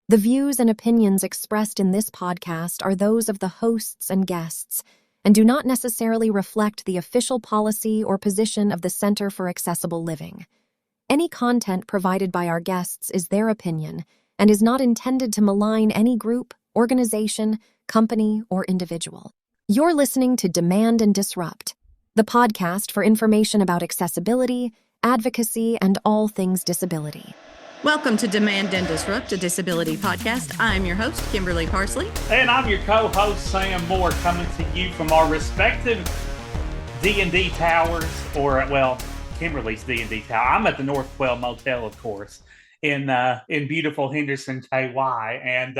The views and opinions expressed in this podcast are those of the hosts and guests and do not necessarily reflect the official policy or position of the Center for Accessible Living. Any content provided by our guests is their opinion and is not intended to malign any group, organization, company, or individual. You're listening to Demand and Disrupt, the podcast for information about accessibility, advocacy, and all things disability. Welcome to Demand and Disrupt, a disability podcast. I'm your host, Kimberly Parsley. And I'm your co-host, Sam Moore, coming to you from our respective D&D towers, Kimberly's D&D tower. I'm at the North 12 Motel, of course, in beautiful Henderson, KY. And,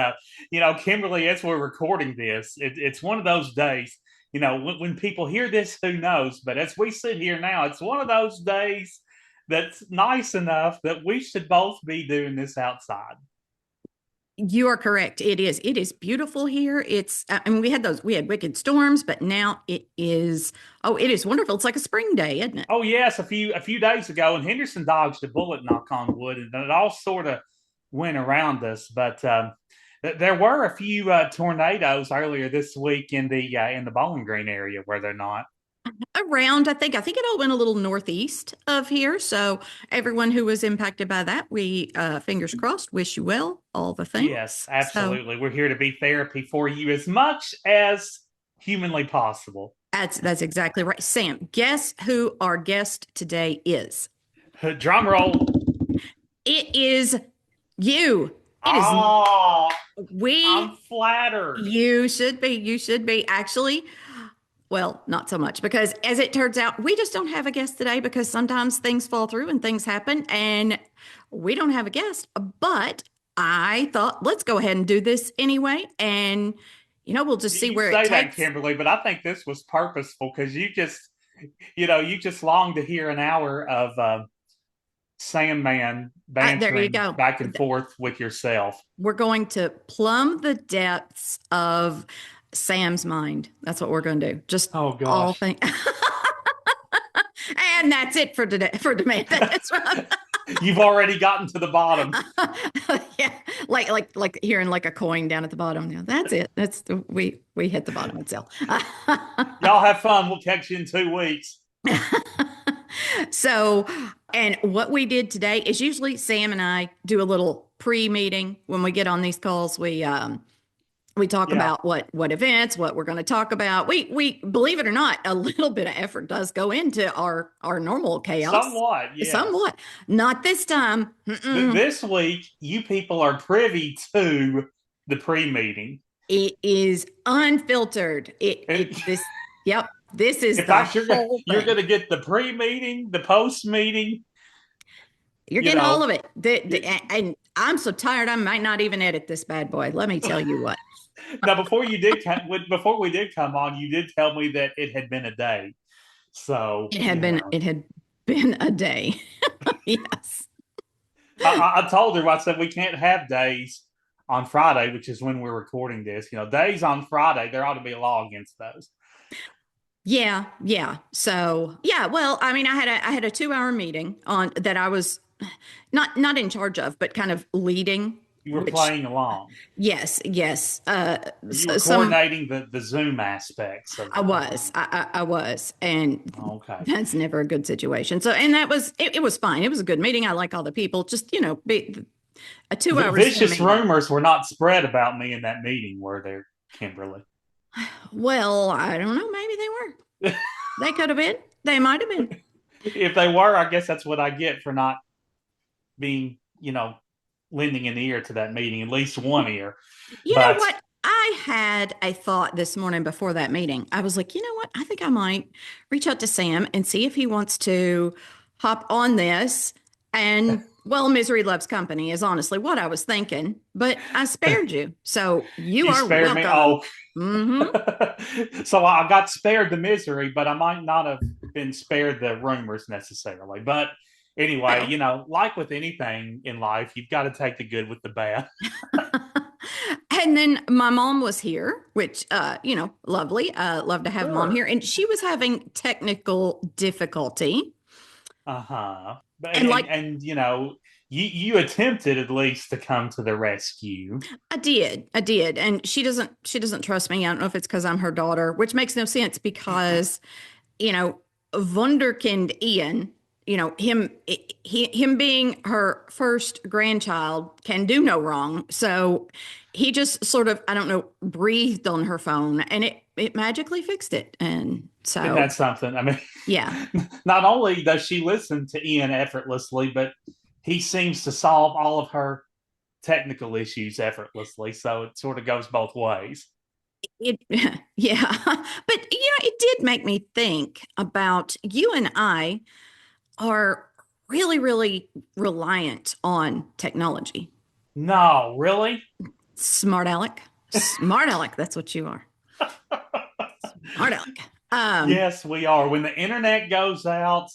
Kimberly, as we're recording this, it's one of those days, when people hear this, who knows? But as we sit here now, it's one of those days that's nice enough that we should both be doing this outside. You are correct. It is. It is beautiful here. We had wicked storms, but now it is wonderful. It's like a spring day, isn't it? Oh yes. A few days ago, and Henderson dodged a bullet, knock on wood, and it all sort of went around us. But there were a few tornadoes earlier this week in the Bowling Green area, were there not? Around, I think it all went a little northeast of here. So everyone who was impacted by that, we fingers crossed, wish you well, all the things. Yes, absolutely. So, we're here to be therapy for you as much as humanly possible. That's exactly right. Sam, guess who our guest today is? Drum roll. It is you. I'm flattered. You should be. Actually, well, not so much, because as it turns out, we just don't have a guest today because sometimes things fall through and things happen and we don't have a guest. But I thought, let's go ahead and do this anyway. And, we'll just see where it takes. You say that, Kimberly, but I think this was purposeful because you just longed to hear an hour of Sandman bantering back and forth with yourself. We're going to plumb the depths of Sam's mind. That's what we're going to do. Just all things. And that's it for today. For Demand. That's right. You've already gotten to the bottom. Yeah, like hearing like a coin down at the bottom. Now that's it. We hit the bottom itself. Y'all have fun. We'll catch you in 2 weeks. So, and what we did today is usually Sam and I do a little pre-meeting when we get on these calls. We talk about what events, what we're going to talk about. We believe it or not, a little bit of effort does go into our normal chaos. Somewhat, yes. Somewhat. Not this time. This week, you people are privy to the pre-meeting. It is unfiltered. This is you're going to get the pre-meeting, the post-meeting. You're getting all of it. And I'm so tired, I might not even edit this bad boy. Let me tell you what. Now, before we did come on, you did tell me that it had been a day. So it had been a day. Yes. I told her, I said, we can't have days on Friday, which is when we're recording this. Days on Friday, there ought to be a law against those. Yeah. So yeah, well, I had a 2-hour meeting on that I was not in charge of, but kind of leading. You were playing along. Yes. You were coordinating the Zoom aspects of it. I was. And that's never a good situation. So, and that was, it was fine. It was a good meeting. I like all the people, just, a 2 hours. Vicious rumors were not spread about me in that meeting, were there, Kimberly? Well, I don't know. Maybe they were. They could have been. They might have been. If they were, I guess that's what I get for not being, lending an ear to that meeting, at least one ear. You know what? I had a thought this morning before that meeting. I was like, you know what? I think I might reach out to Sam and see if he wants to hop on this. And misery loves company is honestly what I was thinking, but I spared you. So you are spared welcome. Me. Mm-hmm. So I got spared the misery, but I might not have been spared the rumors necessarily. But anyway, like with anything in life, you've got to take the good with the bad. And then my mom was here, which, lovely. Love to have mom here. And she was having technical difficulty. Uh-huh. you attempted at least to come to the rescue. I did, and she doesn't trust me. I don't know if it's because I'm her daughter, which makes no sense because you know, Wunderkind Ian, him being her first grandchild can do no wrong. So he just sort of, I don't know, breathed on her phone and it magically fixed it. And And so, that's something. I mean, yeah, not only does she listen to Ian effortlessly, but he seems to solve all of her technical issues effortlessly. So it sort of goes both ways. it, yeah. But, it did make me think about you and I are really, really reliant on technology. No, really? Smart Alec. Smart Alec. That's what you are. Smart Alec. Yes, we are. When the internet goes out,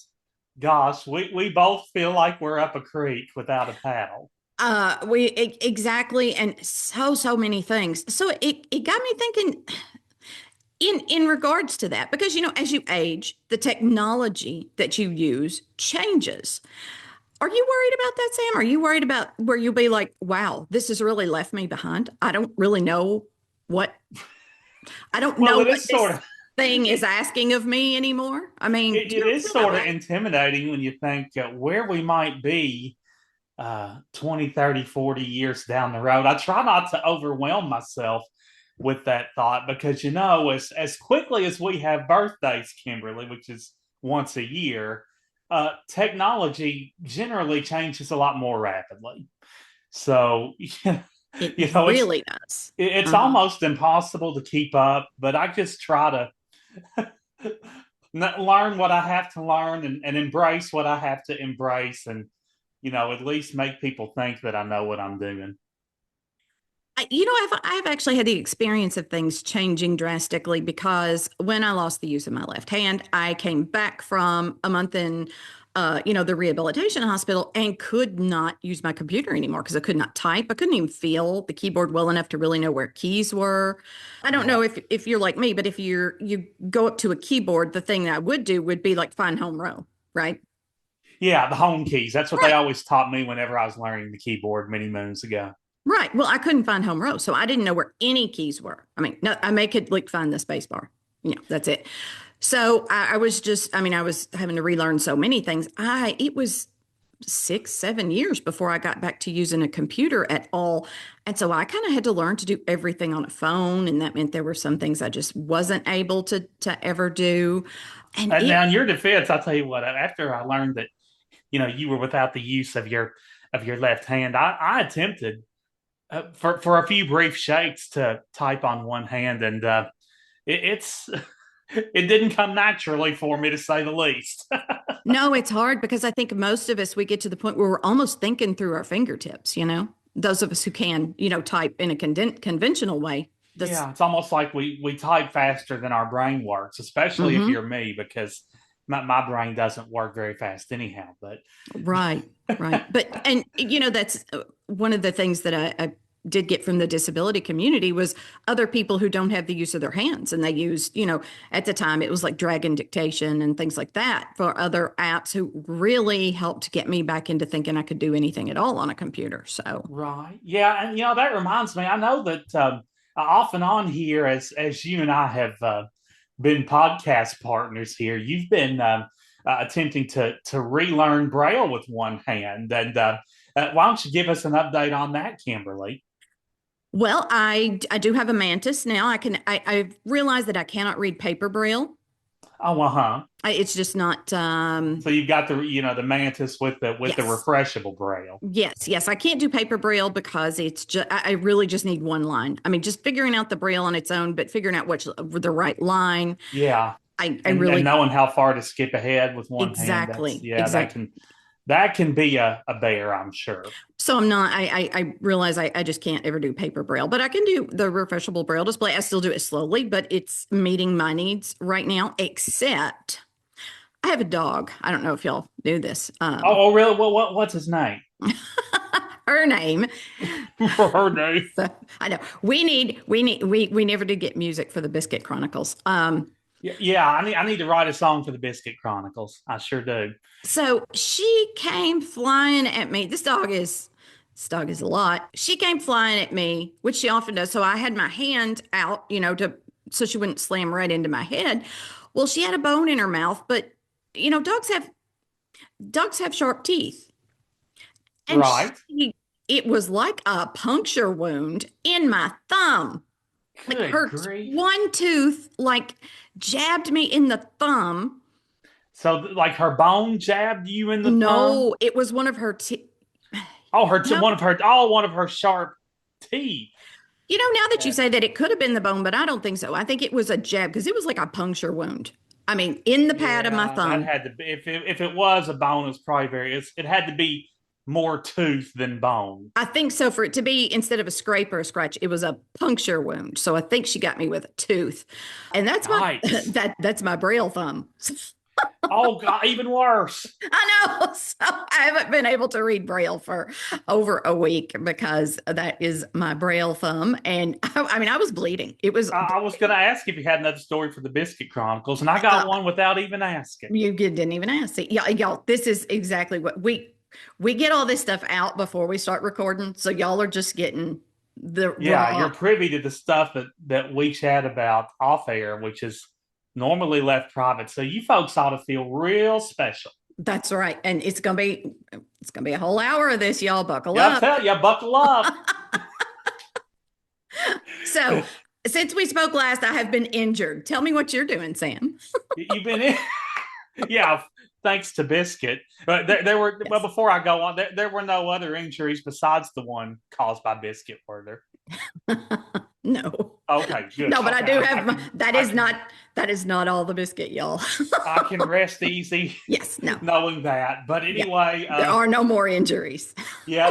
gosh, we both feel like we're up a creek without a paddle. Exactly, and so many things. So it got me thinking in regards to that, because as you age, the technology that you use changes. Are you worried about that, Sam? Are you worried about where you'll be like, wow, this has really left me behind? I don't really know what I don't Well, know it what is sort this of thing is it, asking of me anymore. I mean, do it you ever is feel that sort of way? intimidating when you think where we might be 20, 30, 40 years down the road. I try not to overwhelm myself with that thought because, as quickly as we have birthdays, Kimberly, which is once a year, technology generally changes a lot more rapidly. So, It it's really does. Uh-huh. almost impossible to keep up, but I just try to learn what I have to learn and embrace what I have to embrace and at least make people think that I know what I'm doing. I've actually had the experience of things changing drastically because when I lost the use of my left hand, I came back from a month in, the rehabilitation hospital and could not use my computer anymore because I could not type. I couldn't even feel the keyboard well enough to really know where keys were. I don't Yeah. know if you're like me, but if you go up to a keyboard, the thing that I would do would be like find home row, right? Yeah, the home keys. That's what they Right. always taught me whenever I was learning the keyboard many moons ago. Right. Well, I couldn't find home row, so I didn't know where any keys were. I mean, no, I may could like find the space bar. That's it. So I was just, I mean, I was having to relearn so many things. It was 6, 7 years before I got back to using a computer at all. And so I kind of had to learn to do everything on a phone. And that meant there were some things I just wasn't able to ever do. And And now, in your defense, I'll tell you what. After I learned that you were without the use of your left hand, I attempted for a few brief shakes to type on one hand, and it's it didn't come naturally for me to say the least. no, it's hard because I think most of us, we get to the point where we're almost thinking through our fingertips. Those of us who can, type in a conventional way. This, Yeah, it's almost like we type faster than our brain works, especially if hmm you're me, because my brain doesn't work very fast anyhow. But right, right. But, and, that's one of the things that I did get from the disability community was other people who don't have the use of their hands. And they used, at the time it was like Dragon Dictation and things like that for other apps who really helped get me back into thinking I could do anything at all on a computer. So, right, yeah, and that reminds me. I know that off and on here, as you and I have been podcast partners here, you've been attempting to relearn Braille with one hand, and why don't you give us an update on that, Kimberly? well, I do have a mantis now. I realized that I cannot read paper braille. Oh, uh-huh. It's just not So you've got the mantis with the yes. refreshable braille. Yes. I can't do paper braille because it's just I really just need one line. I mean, just figuring out the braille on its own, but figuring out which the right line. Yeah, I and really knowing how far to skip ahead with one hand, that's yeah, exactly. that can be a bear, I'm sure. So I'm not. I realize I just can't ever do paper braille, but I can do the refreshable braille display. I still do it slowly, but it's meeting my needs right now. Except I have a dog. I don't know if y'all knew this. Really? What's his name? Her name. Her name. So I know we never did get music for the Biscuit Chronicles. Yeah, I need to write a song for the Biscuit Chronicles. I sure do. So she came flying at me. This dog is a lot. She came flying at me, which she often does. So I had my hand out, to so she wouldn't slam right into my head. Well, she had a bone in her mouth, but dogs have sharp teeth. And Right. it was like a puncture wound in my thumb. Like Good her grief. one tooth like jabbed me in the thumb. So, like, her bone jabbed you in the thumb? No, it was one of her teeth. Oh, No, one of her sharp teeth. now that you Yeah. say that, it could have been the bone, but I don't think so. I think it was a jab because it was like a puncture wound. I mean, in the pad of my Yeah, that thumb. had to be. If it was a bone, it's probably it had to be more tooth than bone. I think so. For it to be instead of a scrape or a scratch, it was a puncture wound. So I think she got me with a tooth, and that's my Yikes. that's my braille thumb. Oh God, even worse. I know. So I haven't been able to read Braille for over a week because that is my Braille thumb. And I mean, I was bleeding. It was, I was going to ask if you had another story for the Biscuit Chronicles, and I got one without even asking. you didn't even ask. See, y'all, this is exactly what we get all this stuff out before we start recording. So y'all are just getting the Yeah, raw. you're privy to the stuff that we chat about off air, which is normally left private. So you folks ought to feel real special. That's right. And it's gonna be a whole hour of this, y'all. Buckle Yeah, I up. tell you, buckle up. So since we spoke last, I have been injured. Tell me what you're doing, Sam. You've been in. Yeah, thanks to Biscuit. But there were, well, Yes. before I go on, there were no other injuries besides the one caused by Biscuit, were there? No. Okay, good. No, but I Okay, do have that is not all the biscuit, y'all. I can rest easy Yes, no. knowing that. But Yeah. anyway, There are no more injuries. yeah,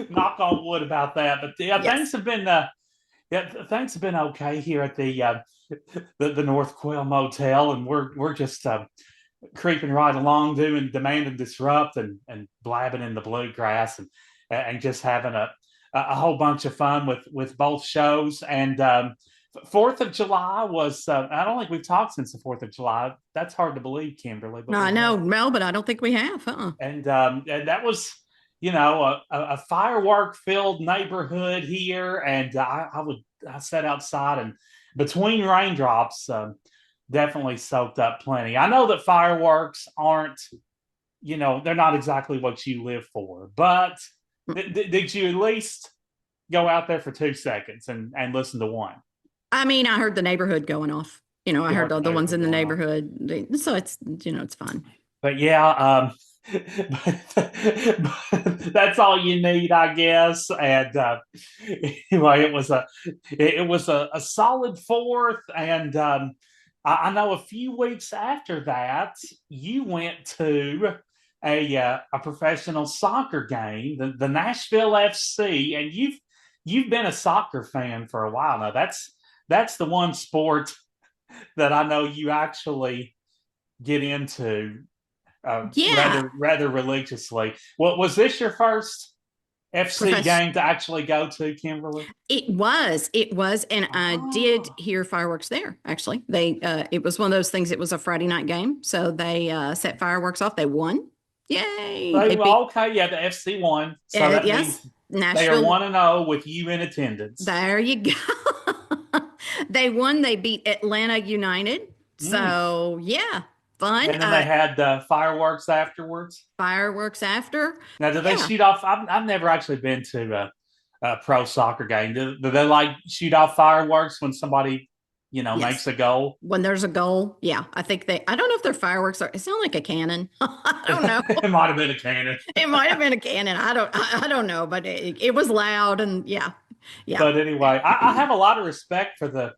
knock on wood about that. But yeah, Yes. things have been okay here at the North Quail Motel, and we're just creeping right along, doing Demand and Disrupt and blabbing in the bluegrass and just having a whole bunch of fun with both shows. And 4th of July was, I don't think we've talked since the 4th of July. That's hard to believe, Kimberly. But No, I know, Mel, but I don't think we have, huh? and that was, a firework filled neighborhood here. And I sat outside and between raindrops, definitely soaked up plenty. I know that fireworks aren't, they're not exactly what you live for, but did you at least go out there for 2 seconds and listen to one? I mean, I heard the neighborhood going off. I heard all the ones in the neighborhood neighborhood. So it's fun. But yeah, but that's all you need, I guess. And anyway, it was a solid 4th, and I know a few weeks after that, you went to a professional soccer game, the Nashville FC, and you've been a soccer fan for a while now. That's the one sport that I know you actually get into Yeah. rather religiously. Well, was this your first FC game to actually go to, Kimberly? It was, and I did hear fireworks there. Actually, it was one of those things. It was a Friday night game, so they set fireworks off. They won. Yay! Okay, yeah, the FC won. So that yes, means Nashville. they are 1-0 with you in attendance. There you go. They won. They beat Atlanta United. So yeah, fun. And then they had fireworks afterwards. Fireworks after. Now, do they shoot off? I've never actually been to a pro soccer game. Do they like shoot off fireworks when somebody, Yes. makes a goal? When there's a goal, yeah. I think I don't know if their fireworks are. It sounds like a cannon. I don't know. It might have been a cannon. It might have been a cannon. I don't know, but it was loud and yeah. But anyway, I have a lot of respect for the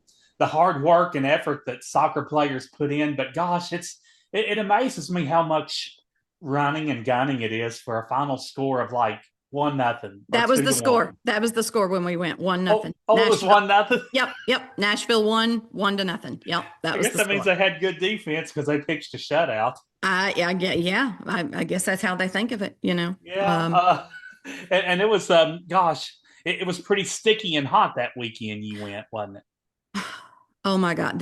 hard work and effort that soccer players put in. But gosh, it amazes me how much running and gunning it is for a final score of like 1-0. That was the score. That was the score when we went 1-0. Oh, it was 1-0. Yep. Nashville won 1-0. Yep, that was. I guess that means they had good defense because they pitched a shutout. Yeah. I guess that's how they think of it. Yeah. And it was gosh, it was pretty sticky and hot that weekend you went, wasn't it? Oh my God.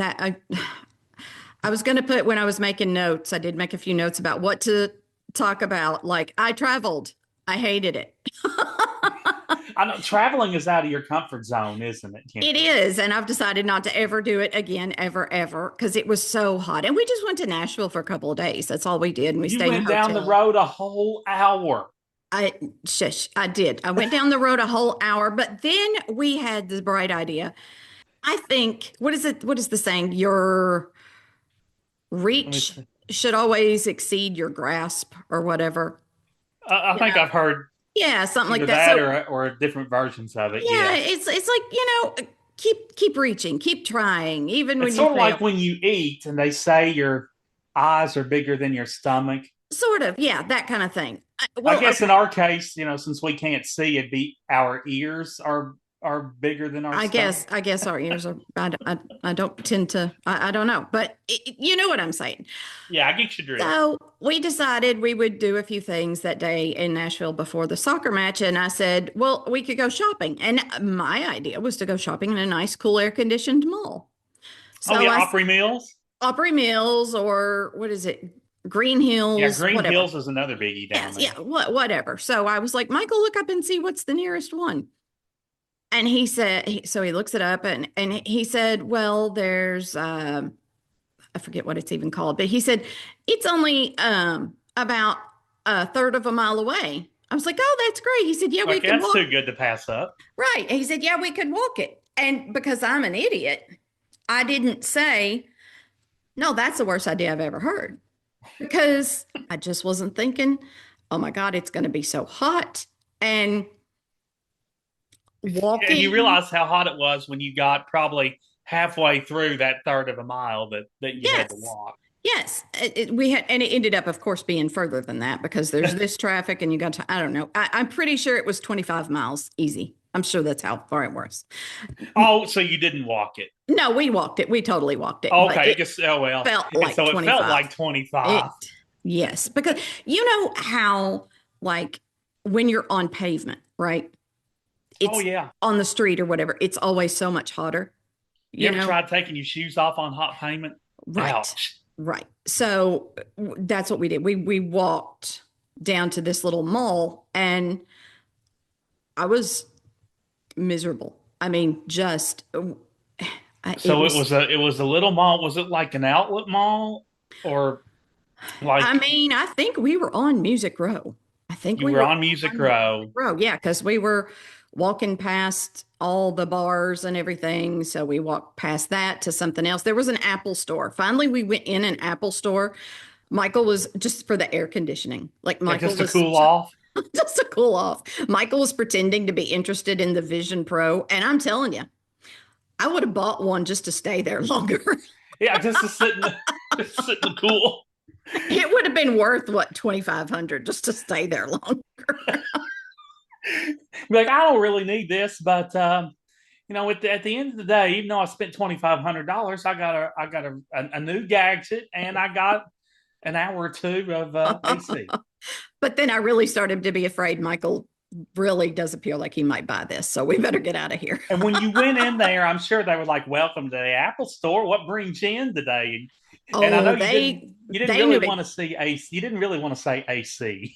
I was going to put when I was making notes, I did make a few notes about what to talk about. Like I traveled. I hated it. I know traveling is out of your comfort zone, isn't it, It Kimberly? is. And I've decided not to ever do it again, ever, ever, because it was so hot. And we just went to Nashville for a couple of days. That's all we did. And we You stayed in a went down the hotel. road a whole hour. I did. I went down the road a whole hour, but then we had the bright idea. I think, what is it? What is the saying? Your Let me reach see. should always exceed your grasp or whatever. I You think know? I've heard Yeah, something like either that. that So or different versions of it. yeah, Yes. it's like, keep reaching, keep trying, even It's when you sort of fail. like when you eat and they say your eyes are bigger than your stomach. Sort of, yeah, that kind of thing. I Well, guess in okay. our case, since we can't see, it'd be our ears are bigger than our stomach. I guess our ears are. I don't tend to. I don't know, but you know what I'm saying. Yeah, I get your drift. So we decided we would do a few things that day in Nashville before the soccer match, and I said, "Well, we could go shopping." And my idea was to go shopping in a nice, cool, air-conditioned mall. Oh So yeah, I Opry Mills. Opry Mills or what is it? Green Yeah, Hills, Green whatever. Hills is another biggie down Yes, yeah, there. whatever. So I was like, Michael, look up and see what's the nearest one. And he said, so he looks it up and he said, well, there's, I forget what it's even called, but he said, it's only about a third of a mile away. I was like, oh, that's great. He said, yeah, we Like could that's walk. too good to pass up. Right. He said, yeah, we could walk it. And because I'm an idiot, I didn't say, no, that's the worst idea I've ever heard because I just wasn't thinking, oh my God, it's going to be so hot. And And you walking, realize how hot it was when you got probably halfway through that third of a mile that you had to yes, walk. yes, we had, and it ended up, of course, being further than that because there's this traffic, and you got to, I don't know, I'm pretty sure it was 25 miles easy. I'm sure that's how far it was. Oh, so you didn't walk it. No, we walked it. We totally walked it, but Okay, I it guess oh well. felt And like so it felt 25. like It, 25. yes, because you know how, like, when you're on pavement, right? Oh It's yeah. on the street or whatever, it's always so much hotter, You you ever know? tried taking your shoes off on hot payment? Right. Ouch. Right. So that's what we did. We walked down to this little mall and I was miserable. I mean, just it So was it was a little mall. Was it like an outlet mall or I like mean, I think we were on Music Row. I think you we were were on Music on Music Row? Row. Yeah, because we were walking past all the bars and everything. So we walked past that to something else. There was an Apple store. Finally, we went in an Apple store. Michael was just for the air conditioning. Like Yeah, Michael just to was cool off. just to cool off. Michael was pretending to be interested in the Vision Pro. And I'm telling you, I would have bought one just to stay there longer. Yeah, just to sit in the just to sit in the cool. It would have been worth what, 2,500 just to stay there longer. Be like, I don't really need this, but at the end of the day, even though I spent $2,500, I got a new gadget, and I got an hour or two of AC. But then I really started to be afraid Michael really does appear like he might buy this. So we better get out of here. And when you went in there, I'm sure they were like, "Welcome to the Apple Store. What brings you in today?" And I know Oh, you didn't they really knew want it. to see AC. You didn't really want to say AC.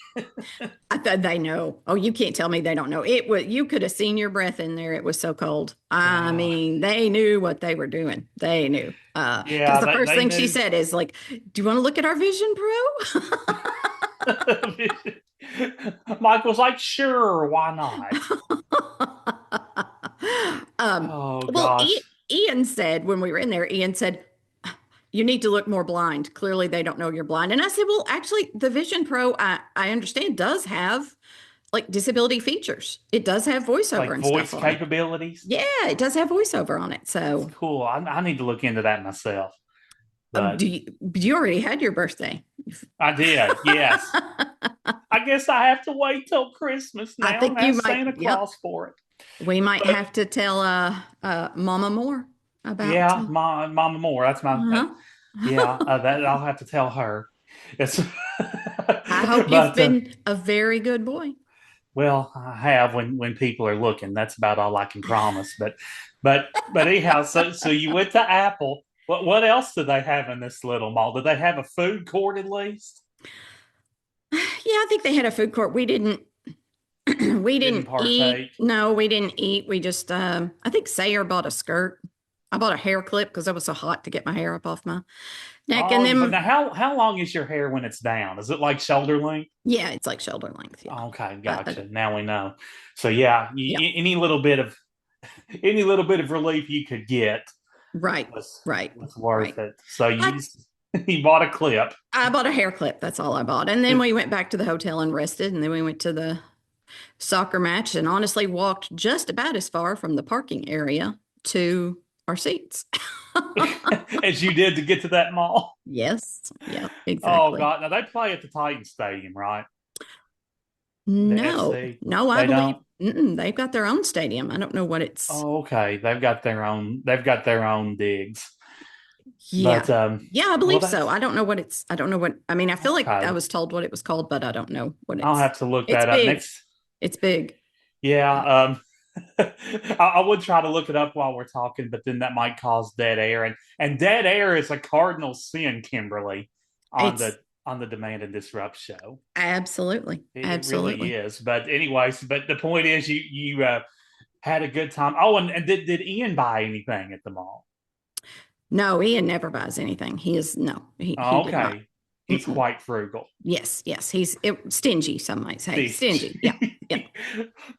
I thought they know. Oh, you can't tell me they don't know. It was, you could have seen your breath in there. It was so cold. I Oh, mean, they knew what they were doing. They knew. Because yeah, the first they thing she knew. said is like, "Do you want to look at our Vision Pro?" Mike was like, "Sure, why not?" um, Oh well, gosh. Ian said when we were in there, Ian said, "You need to look more blind. Clearly, they don't know you're blind." And I said, "Well, actually, the Vision Pro, I understand, does have like disability features. It does have voiceover Like and stuff voice on it. capabilities. Yeah, it does have voiceover on it. That's So, cool. I need to look into that myself. But you already had your birthday? I did, yes. I guess I have to wait till Christmas I now and think you ask might. Santa Yep, Claus for it. we might But have to tell Mama more about. yeah, Mama Moore. That's my Uh-huh. yeah. That I'll have to tell her. It's I hope you've but been a very good boy. Well, I have when people are looking. That's about all I can promise. But anyhow, so you went to Apple. What else do they have in this little mall? Do they have a food court at least? Yeah, I think they had a food court. We didn't we Didn't didn't eat. partake. No, we didn't eat. We just I think Sayer bought a skirt. I bought a hair clip because it was so hot to get my hair up off my neck. And Oh, but then now how long is your hair when it's down? Is it like shoulder length? yeah, it's like shoulder length. Yeah. Okay, Uh, gotcha. Now we know. So yeah, yeah. any little bit of relief you could get Right. was Right. was worth Right. it. So I, you bought a clip. I bought a hair clip. That's all I bought. And then we went back to the hotel and rested. And then we went to the soccer match and honestly walked just about as far from the parking area to our seats. As you did to get to that mall. Yes. Yeah, Oh exactly. God! Now they play at the Titan Stadium, right? The No, FC. no, I They believe don't. they've got their own stadium. I don't know what it's. Oh, okay. They've got their own. They've got their own digs. Yeah. But Yeah, I well, believe so. that's I don't know what it's. I don't know what. I mean, I feel like I okay. was told what it was called, but I don't know what I'll it's. have to look It's that up big. next. It's big. Yeah. Yeah. I would try to look it up while we're talking, but then that might cause dead air, and dead air is a cardinal sin, Kimberly, on It's the Demand and Disrupt show. absolutely, It really absolutely. is. But anyways, but the point is, you had a good time. Oh, and did Ian buy anything at the mall? No, Ian never buys anything. He is no, he Oh, did not. okay, he's Mm-mm. quite frugal. Yes, yes. Stingy, some might say. Stitch. Stingy. Yeah, yeah.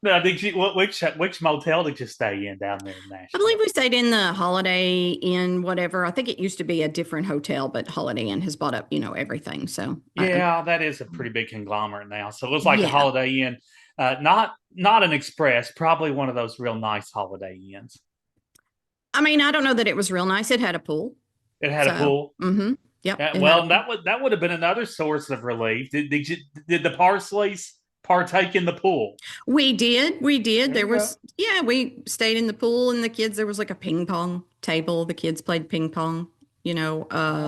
Now, which motel did you stay in down there in I believe Nashville? we stayed in the Holiday Inn, whatever. I think it used to be a different hotel, but Holiday Inn has bought up, everything. So, Yeah, that is a pretty big conglomerate now. So it looks like a yeah. Holiday Inn, not an Express, probably one of those real nice Holiday Inns. I mean, I don't know that it was real nice. It had a pool. It had a So, pool. yep, Yeah, it had a well, pool. that would have been another source of relief. Did the Parsleys partake in the pool? We did. We did. There There you go. was, yeah, we stayed in the pool and the kids, there was like a ping pong table. The kids played ping pong, Oh,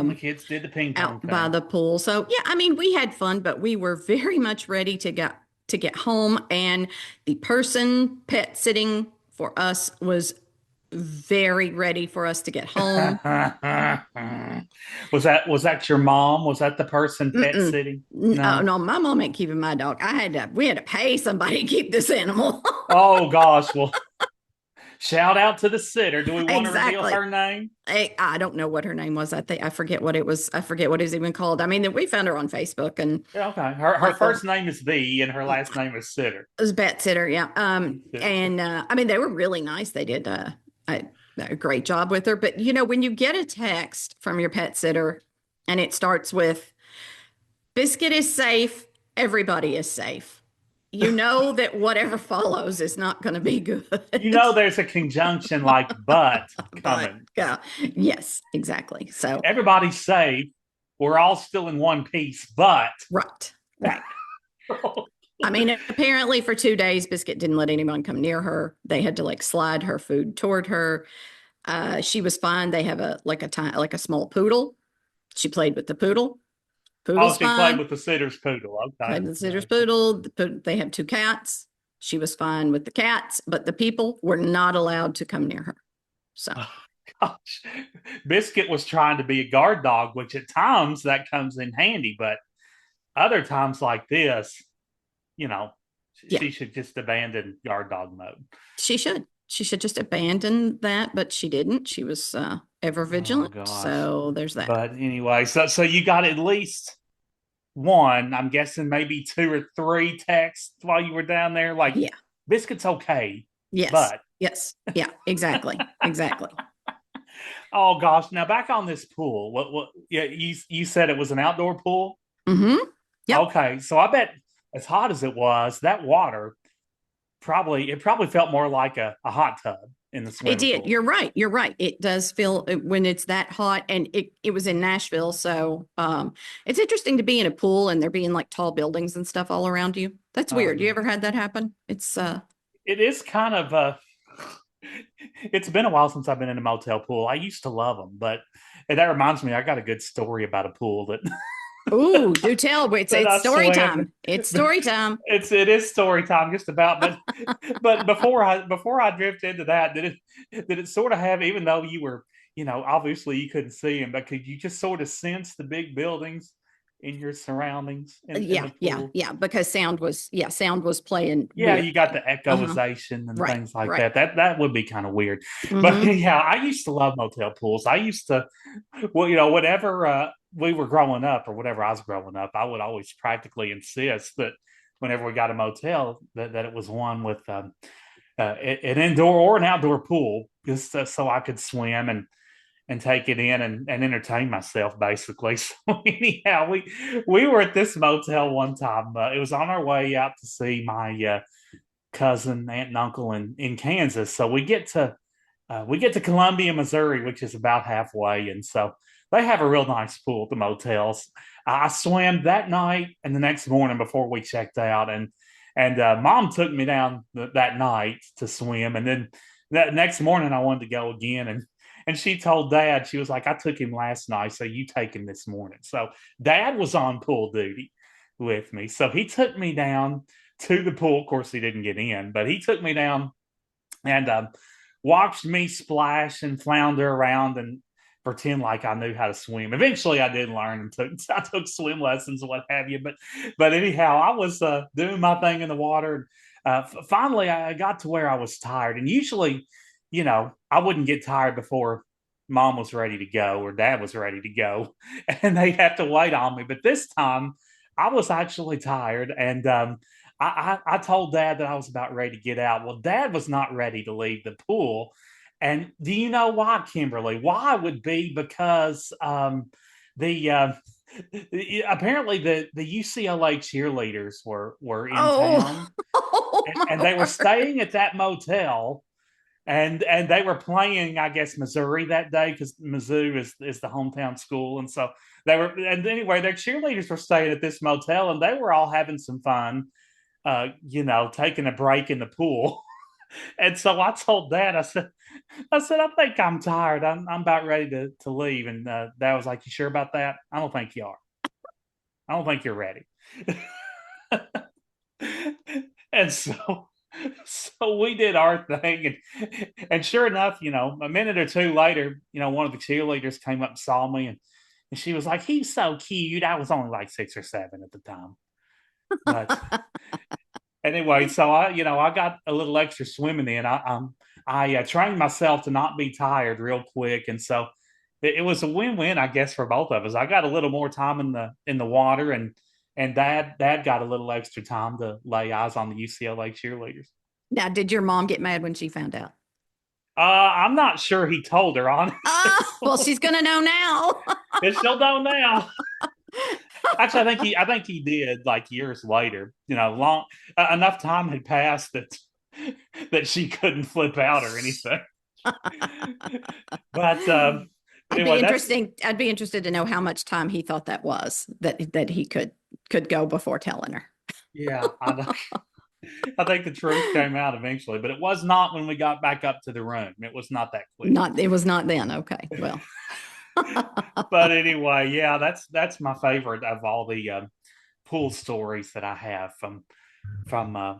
the kids did the ping pong out by thing. the pool. So yeah, I mean, we had fun, but we were very much ready to get home. And the person pet sitting for us was very ready for us to get home. Was that your mom? Was that the person pet Mm-mm. sitting? No, No. no, my mom ain't keeping my dog. We had to pay somebody to keep this animal. Oh gosh. Well, shout out to the sitter. Do we want to reveal Exactly. her name? I don't know what her name was. I forget what it was. I forget what it's even called. I mean, we found her on Facebook and Yeah, okay. Her like first name is V and her last name is Sitter. it was pet sitter, yeah. And I mean, they were really nice. They did a great job with her. But when you get a text from your pet sitter and it starts with "Biscuit is safe, everybody is safe," you know that whatever follows is not going to be good. There's a conjunction like but But coming. yeah, yes, exactly. So Everybody's safe. We're all still in one piece, but right, right. I mean, apparently for 2 days, Biscuit didn't let anyone come near her. They had to like slide her food toward her. She was fine. They have like a small poodle. She played with the poodle. oh, Poodle's she played fine. with the sitter's poodle. Okay. Played with the sitter's poodle. They have two cats. She was fine with the cats, but the people were not allowed to come near her. So Oh, gosh. Biscuit was trying to be a guard dog, which at times that comes in handy, but other times like this, you know, yeah, she should just abandon guard dog mode. she should. She should just abandon that, but she didn't. She was ever Oh vigilant. gosh. So there's that. But anyway, so you got at least one, I'm guessing maybe two or three texts while you were down there. Like, Yeah. Biscuit's okay, Yes. but Yes. Yeah. Exactly. Exactly. oh gosh. Now back on this pool. What yeah, you said it was an outdoor pool? Mm-hmm. Yep. Okay. So I bet as hot as it was, that water probably felt more like a hot tub in the It swimming did. pool. You're right. You're right. It does feel when it's that hot, and it was in Nashville, so it's interesting to be in a pool and there being like tall buildings and stuff all around you. That's Oh weird. You yeah. ever had that happen? It's It is kind of it's been a while since I've been in a motel pool. I used to love them, but that reminds me, I got a good story about a pool that Ooh, do tell. It's that I story swam. time. It's story time. It is story time just about. But before I drift into that, did it sort of have, even though you were, obviously you couldn't see them, but could you just sort of sense the big buildings in your surroundings in the pool? Yeah. Because sound was playing Yeah, with you got the uh-huh. echoization and Right, things like right. that would be kind of weird. But Mm-hmm. yeah, I used to love motel pools. I used to, well, whenever we were growing up, or whatever I was growing up, I would always practically insist that whenever we got a motel, that it was one with an indoor or an outdoor pool, just so I could swim and take it in and entertain myself, basically. So anyhow, we were at this motel one time. It was on our way out to see my cousin, aunt, and uncle in Kansas. So we get to Columbia, Missouri, which is about halfway, and so they have a real nice pool at the motels. I swam that night and the next morning before we checked out, and mom took me down that night to swim, and then that next morning I wanted to go again, and she told dad, she was like, I took him last night, so you take him this morning. So dad was on pool duty with me, so he took me down to the pool. Of course, he didn't get in, but he took me down and watched me splash and flounder around and pretend like I knew how to swim. Eventually, I did learn and I took swim lessons and what have you. But anyhow, I was doing my thing in the water. Finally, I got to where I was tired, and usually, I wouldn't get tired before mom was ready to go or dad was ready to go, and they'd have to wait on me. But this time, I was actually tired, and I told dad that I was about ready to get out. Well, dad was not ready to leave the pool. And do you know why, Kimberly? Why would be because the apparently the UCLA cheerleaders were in Oh, town, and they were staying at that motel, and they were playing, I guess, Missouri that day, because Mizzou is the hometown school, and so they were. And anyway, their cheerleaders were staying at this motel, and they were all having some fun, taking a break in the pool. And so I told dad, I think I'm tired. I'm about ready to leave. And dad was like, you sure about that? I don't think you are. I don't think you're ready. And so we did our thing. And sure enough, a minute or two later, one of the cheerleaders came up and saw me, and she was like, he's so cute. I was only like 6 or 7 at the time. But anyway, so I got a little extra swimming in. I trained myself to not be tired real quick, and so it was a win-win, I guess, for both of us. I got a little more time in the water, and dad got a little extra time to lay eyes on the UCLA cheerleaders. now did your mom get mad when she found out? I'm not sure he told her, honestly. Well, she's gonna know now. And she'll know now. Actually, I think he did, like, years later. Long enough time had passed that she couldn't flip out or anything. But anyway, I'd be interested to know how much time he thought that was that he could go before telling her. Yeah, I think the truth came out eventually, but it was not when we got back up to the room. It was not that quick. It was not then. Okay, well. But anyway, yeah, that's my favorite of all the pool stories that I have from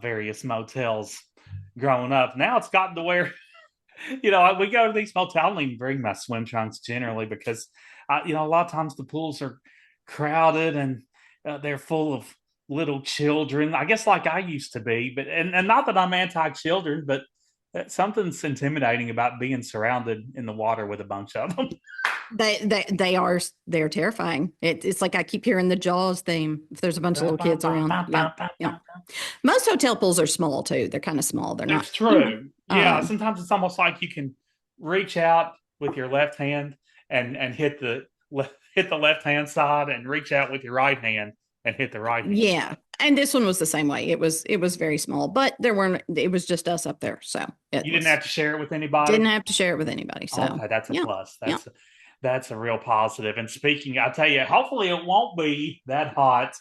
various motels growing up. Now it's gotten to where we go to these motels. I don't even bring my swim trunks generally, because a lot of times the pools are crowded, and they're full of little children, I guess, like I used to be. But and not that I'm anti-children, but something's intimidating about being surrounded in the water with a bunch of them. They're terrifying. It's like I keep hearing the Jaws theme. If there's a bunch of little kids around, yeah. Most hotel pools are small too. They're kind of small. They're not. It's true. Yeah, sometimes it's almost like you can reach out with your left hand and hit the left hand side, and reach out with your right hand and hit the right hand. Yeah, and this one was the same way. It was very small, but it was just us up there. So you didn't have to share it with anybody. Didn't have to share it with anybody. So okay, that's a plus. That's a real positive. And speaking, I tell you, hopefully it won't be that hot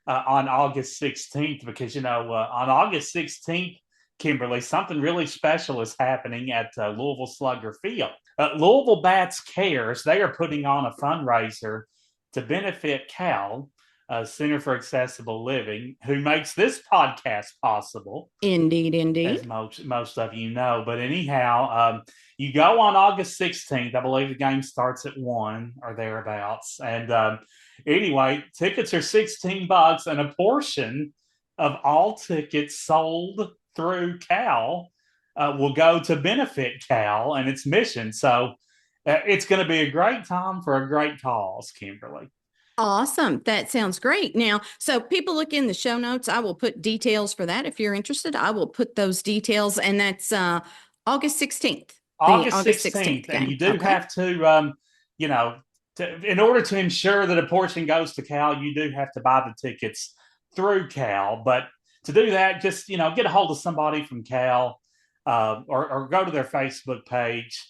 on August 16th, because on August 16th, Kimberly, something really special is happening at Louisville Slugger Field. Louisville Bats Cares, they are putting on a fundraiser to benefit Cal, Center for Accessible Living, who makes this podcast possible. Indeed, As indeed. most of you know. But anyhow, you go on August 16th. I believe the game starts at 1 or thereabouts. And anyway, tickets are $16, and a portion of all tickets sold through Cal will go to benefit Cal and its mission. So it's going to be a great time for a great cause, Kimberly. Awesome. That sounds great. Now, so people look in the show notes. I will put details for that. If you're interested, I will put those details. And that's August 16th. August 16th. And you do have to, in order to ensure that a portion goes to Cal, you do have to buy the tickets through Cal. But to do that, just, get a hold of somebody from Cal or go to their Facebook page.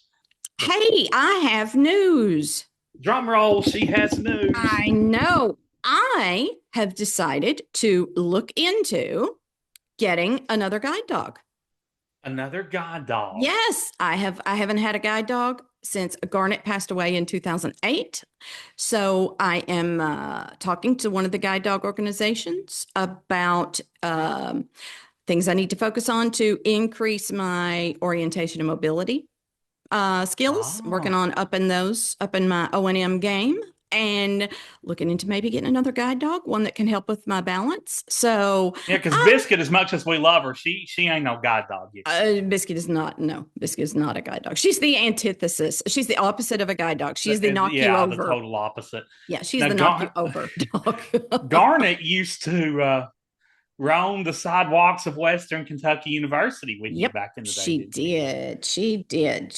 Hey, I have news. Drum roll, she has news. I know. I have decided to look into getting another guide dog. Another guide dog? Yes, I haven't had a guide dog since Garnet passed away in 2008. So I am talking to one of the guide dog organizations about things I need to focus on to increase my orientation and mobility skills, working on upping my O&M game, and looking into maybe getting another guide dog, one that can help with my balance. So yeah, because Biscuit, as much as we love her, she ain't no guide dog yet. Biscuit is not a guide dog. She's the antithesis. She's the opposite of a guide dog. She's the knock you over. The total opposite. Yeah, she's the knock you over dog. Garnet used to roam the sidewalks of Western Kentucky University with you back in the day. She did.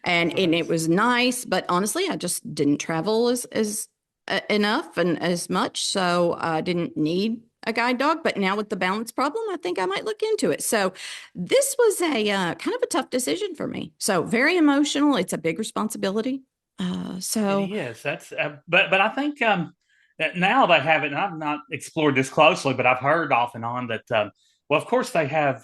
And it was nice, but honestly, I just didn't travel as enough and as much, so I didn't need a guide dog. But now with the balance problem, I think I might look into it. So this was a kind of a tough decision for me. So very emotional. It's a big responsibility. So yes, that's but I think now they have it, and I've not explored this closely, but I've heard off and on that, well, of course they have,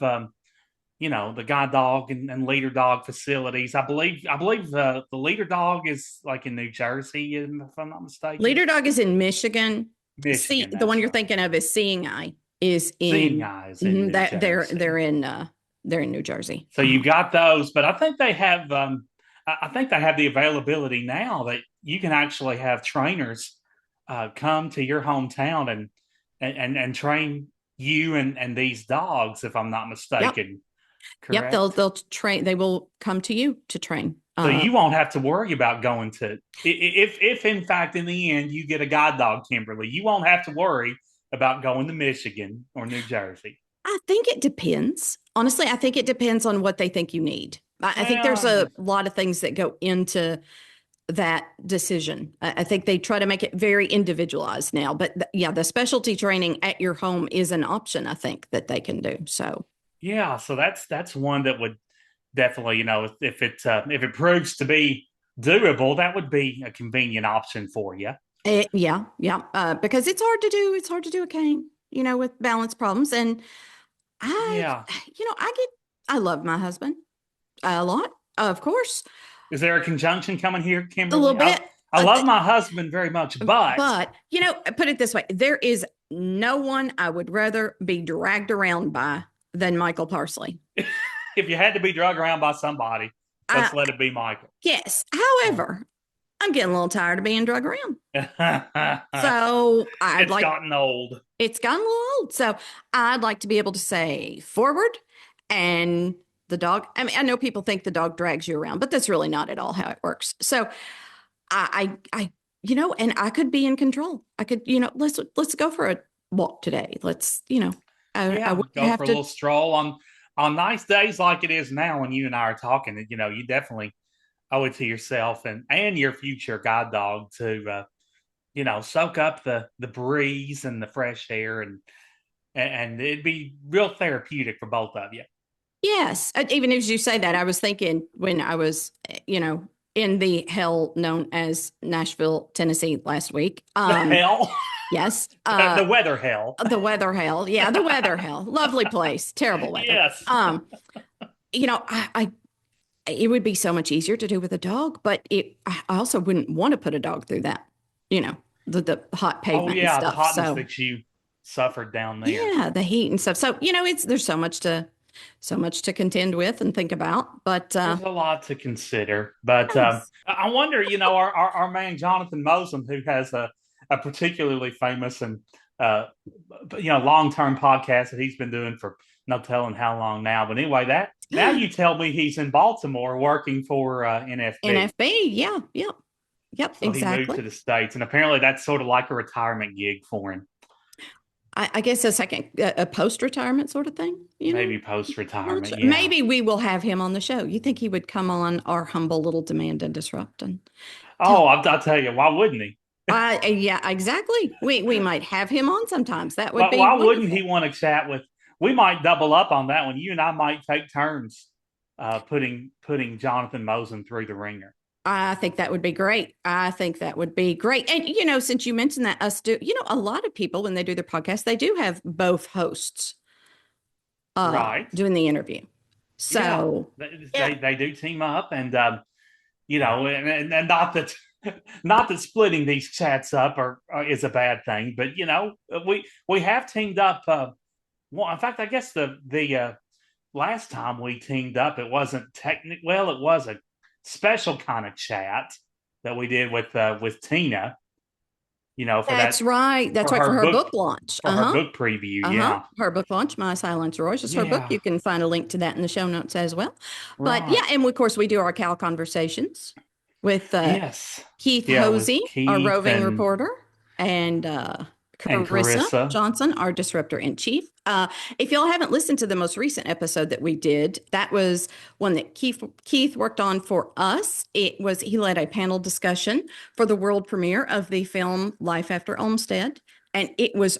the guide dog and leader dog facilities. I believe the leader dog is like in New Jersey, if I'm not mistaken. Leader dog is in Michigan. The one you're thinking of is Seeing Eye is in Seeing Eye is in New Jersey. They're in New Jersey. So you've got those, but I think they have the availability now that you can actually have trainers come to your hometown and train you and these dogs, if I'm not mistaken. Yep, they'll train. They will come to you to train. So you won't have to worry about going to if in fact in the end you get a guide dog, Kimberly, you won't have to worry about going to Michigan or New Jersey. I think it depends. Honestly, I think it depends on what they think you need. I think there's a lot of things that go into that decision. I think they try to make it very individualized now, but the specialty training at your home is an option, I think, that they can do. So so that's one that would definitely, if it proves to be doable, that would be a convenient option for you. Because it's hard to do a cane, with balance problems. And I love my husband a lot, of course. Is there a conjunction coming here, Kimberly? A little bit. I love my husband very much, but put it this way: there is no one I would rather be dragged around by than Michael Parsley. If you had to be dragged around by somebody, let's let it be Michael. Yes. However, I'm getting a little tired of being dragged around. So it's gotten old. It's gotten a little old. So I'd like to be able to say forward, and the dog. I mean, I know people think the dog drags you around, but that's really not at all how it works. So I and I could be in control. I could, let's go for a walk today. Let's, I would go for a little stroll on nice days like it is now when you and I are talking. You definitely owe it to yourself and your future guide dog to, soak up the breeze and the fresh air and it'd be real therapeutic for both of you. Yes. Even as you say that, I was thinking when I was, in the hell known as Nashville, Tennessee last week. The hell? Yes. The weather hell. The weather hell. Yeah, the weather hell. Lovely place. Terrible weather. Yes. It would be so much easier to do with a dog, but I also wouldn't want to put a dog through that. the hot Oh pavement and yeah, the stuff. hotness So that you suffered down there. yeah, the heat and stuff. So, there's so much to contend with and think about. But There's a lot to consider, but yes. I wonder, our man Jonathan Mosen, who has a particularly famous and long-term podcast that he's been doing for no telling how long now. But anyway, that now you tell me he's in Baltimore working for NFB. NFB, yeah, yep, So he moved exactly. to the States, and apparently that's sort of like a retirement gig for him. I guess a post-retirement sort of thing, Maybe post-retirement, yeah. Maybe we will have him on the show. You think he would come on our humble little Demand and Disrupt and Oh, tell? I'll tell you, why wouldn't he? Yeah, exactly. We might have him on sometimes. That would But be why wouldn't he wonderful. want to chat with? We might double up on that one. You and I might take turns putting Jonathan Mosen through the ringer. I think that would be great. I think that would be great. And since you mentioned that, a lot of people when they do their podcast, they do have both hosts Right. doing the interview. So they do team up, and and not that splitting these chats up is a bad thing, but we have teamed up. Well, in fact, I guess the last time we teamed up, it wasn't technical. Well, it was a special kind of chat that we did with Tina. For that's right. That's right, for her book launch. For her book preview. Yeah. Her book launch, My Silence Roars, is her book. Yeah. You can find a link to that in the show notes as well. Right. But yeah, and of course we do our Cal Conversations with yes. Keith Yeah, Hosey, with Keith our roving reporter, and Carissa Johnson, our disruptor in chief. If y'all haven't listened to the most recent episode that we did, that was one that Keith worked on for us. He led a panel discussion for the world premiere of the film Life After Olmsted, and it was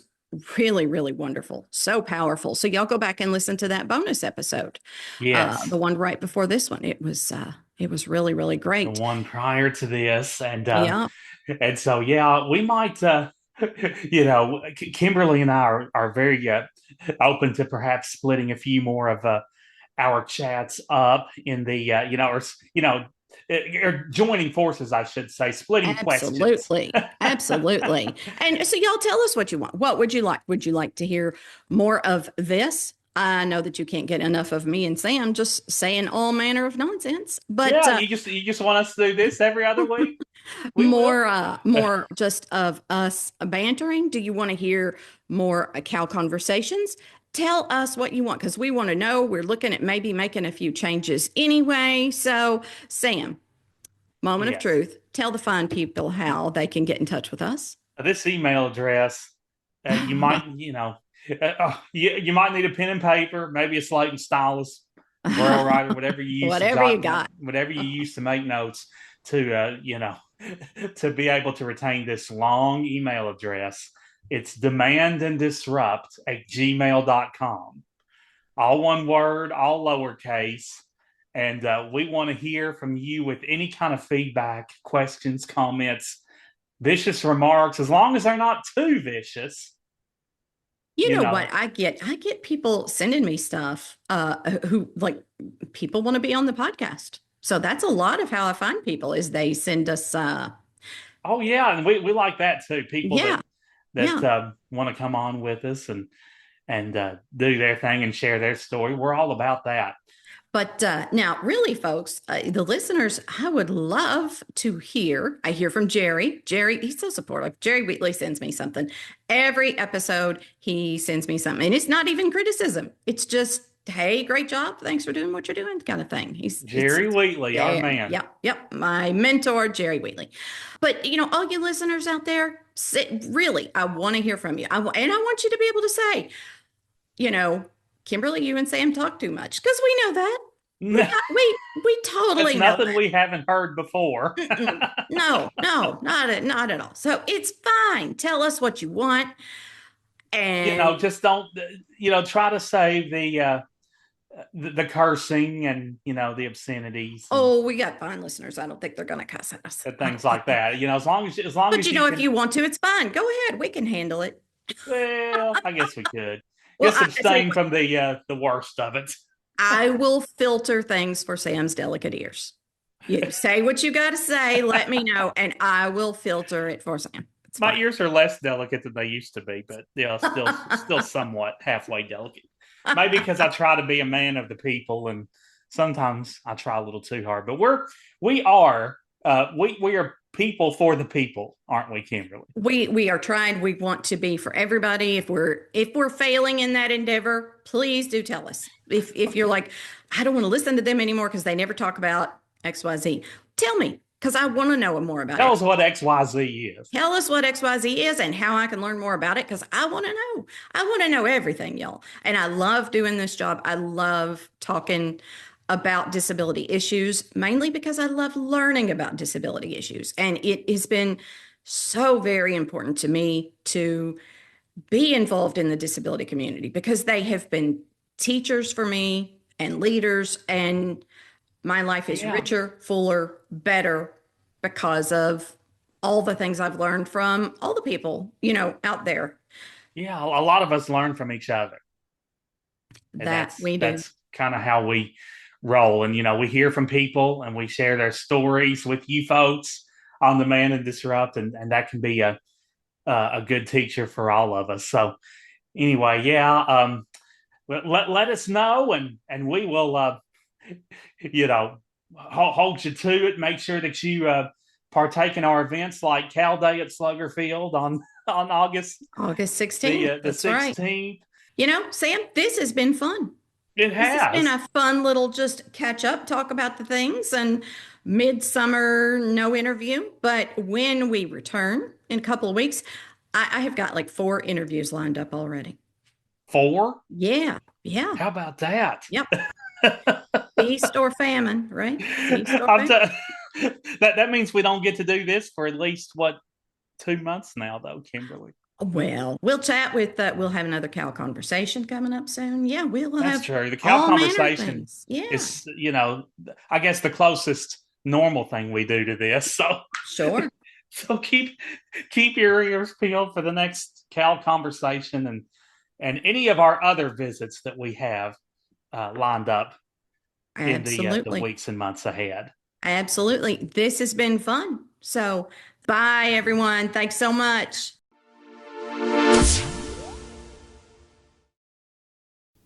really, really wonderful, so powerful. So y'all go back and listen to that bonus episode. Yes, the one right before this one. It was really, really great. The one prior to this, and yeah, and so we might. Kimberly and I are very open to perhaps splitting a few more of our chats up in the or joining forces, I should say, splitting questions. Absolutely. And so y'all tell us what you want. What would you like? Would you like to hear more of this? I know that you can't get enough of me and Sam just saying all manner of nonsense, but you just want us to do this every other week. More just of us bantering. Do you want to hear more Cal Conversations? Tell us what you want, because we want to know. We're looking at maybe making a few changes anyway. So, Sam, moment of truth. Tell the fine people how they can get in touch with us. This email address, you might, you might need a pen and paper, maybe a slate and stylus, braille writer, whatever you use. Whatever you use to make notes to, to be able to retain this long email address. It's demandanddisrupt@gmail.com. All one word, all lowercase. And we want to hear from you with any kind of feedback, questions, comments, vicious remarks, as long as they're not too vicious. You know what? I get people sending me stuff who people want to be on the podcast. So that's a lot of how I find people is they send us. Oh yeah, and we like that too. People that want to come on with us and do their thing and share their story. We're all about that. But now, really, folks, the listeners, I would love to hear. I hear from Jerry. Jerry, he's so supportive. Jerry Wheatley sends me something. Every episode, he sends me something. And it's not even criticism. It's just, hey, great job. Thanks for doing what you're doing kind of thing. He's Jerry Wheatley, our man. Yep. My mentor, Jerry Wheatley. But, all you listeners out there, really, I want to hear from you. And I want you to be able to say, Kimberly, you and Sam talk too much, because we know that. We totally know nothing we haven't heard before. No, not at all. So it's fine. Tell us what you want, and just don't. Try to save the cursing and the obscenities. Oh, we got fine listeners. I don't think they're going to cuss at us. And things like that. As long as. But if you want to, it's fine. Go ahead. We can handle it. Well, I guess we could. Just abstain from the worst of it. I will filter things for Sam's delicate ears. You say what you got to say. Let me know, and I will filter it for Sam. It's My fine. ears are less delicate than they used to be, but yeah, still somewhat halfway delicate. Maybe because I try to be a man of the people, and sometimes I try a little too hard. But we are we are people for the people, aren't we, Kimberly? We are trying. We want to be for everybody. If we're failing in that endeavor, please do tell us. If you're like, I don't want to listen to them anymore because they never talk about XYZ, tell me, because I want to know more about Tell it. us what XYZ is. Tell us what XYZ is and how I can learn more about it, because I want to know. I want to know everything, y'all. And I love doing this job. I love talking about disability issues, mainly because I love learning about disability issues. And it has been so very important to me to be involved in the disability community, because they have been teachers for me and leaders, and my life is richer, fuller, better because of all the things I've learned from all the people, out there. Yeah, a lot of us learn from each other. That we do. That's kind of how we roll. And, we hear from people and we share their stories with you folks on Demand and Disrupt. And that can be a good teacher for all of us. So anyway, let us know, and we will, hold you to it. Make sure that you partake in our events like Cal Day at Slugger Field on August 16th. the 16th. Right. Sam, this has been fun. This has been a fun little just catch up, talk about the things, and midsummer, no interview. But when we return in a couple of weeks, I have got like 4 interviews lined up already. 4? Yeah. How about that? Yep. Feast or famine, right? Feast or famine. That means we don't get to do this for at least 2 months now, though, Kimberly. Well, we'll chat with we'll have another Cal conversation coming up soon. Yeah, we'll That's have true. The Cal conversation is, I guess the closest normal thing we do to this. So sure. So keep your ears peeled for the next Cal conversation and any of our other visits that we have lined up in the weeks and months ahead. Absolutely. This has been fun. So bye, everyone. Thanks so much.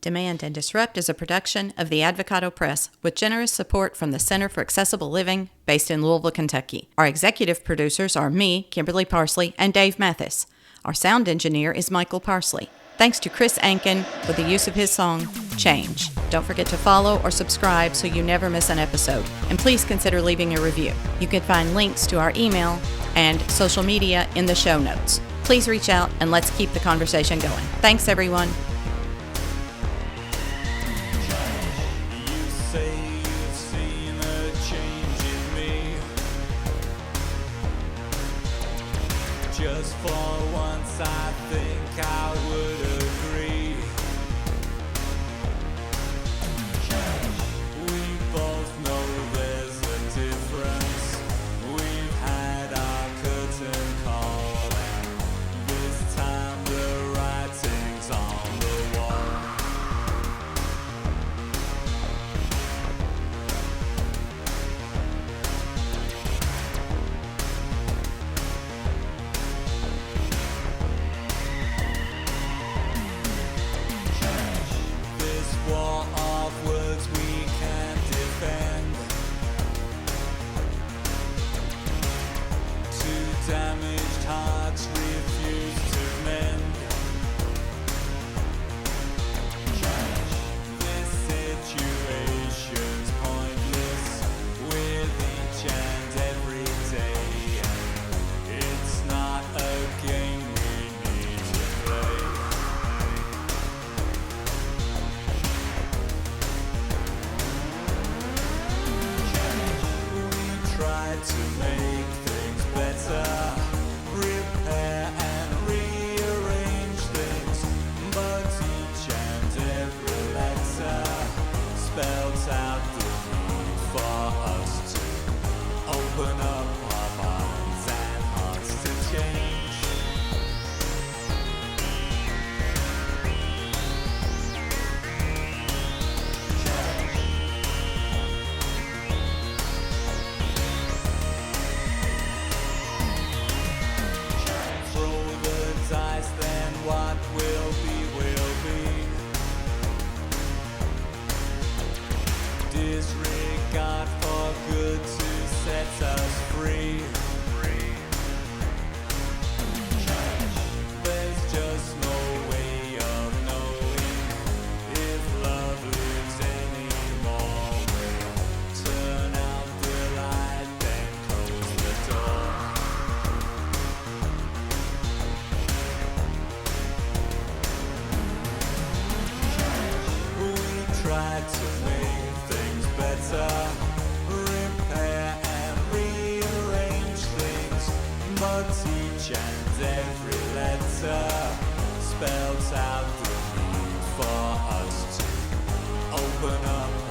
Demand and Disrupt is a production of the Advocado Press with generous support from the Center for Accessible Living based in Louisville, Kentucky. Our executive producers are me, Kimberly Parsley, and Dave Mathis. Our sound engineer is Michael Parsley. Thanks to Chris Ankin for the use of his song, Change. Don't forget to follow or subscribe so you never miss an episode. And please consider leaving a review. You can find links to our email and social media in the show notes. Please reach out and let's keep the conversation going. Thanks, everyone. Just for once, I think I would agree. We both know there's a difference. We've had our curtain call, and this time the writing's on the wall. War of words we can defend. Two damaged hearts refuse to mend. This situation's pointless with each and every day. It's not a game we need to play. Try to make things better, repair and rearrange things, but each and every letter spells out the need for us to open up our minds and hearts to change. tried to make things better, repair and rearrange things, but each and every letter spells out the need for us to open up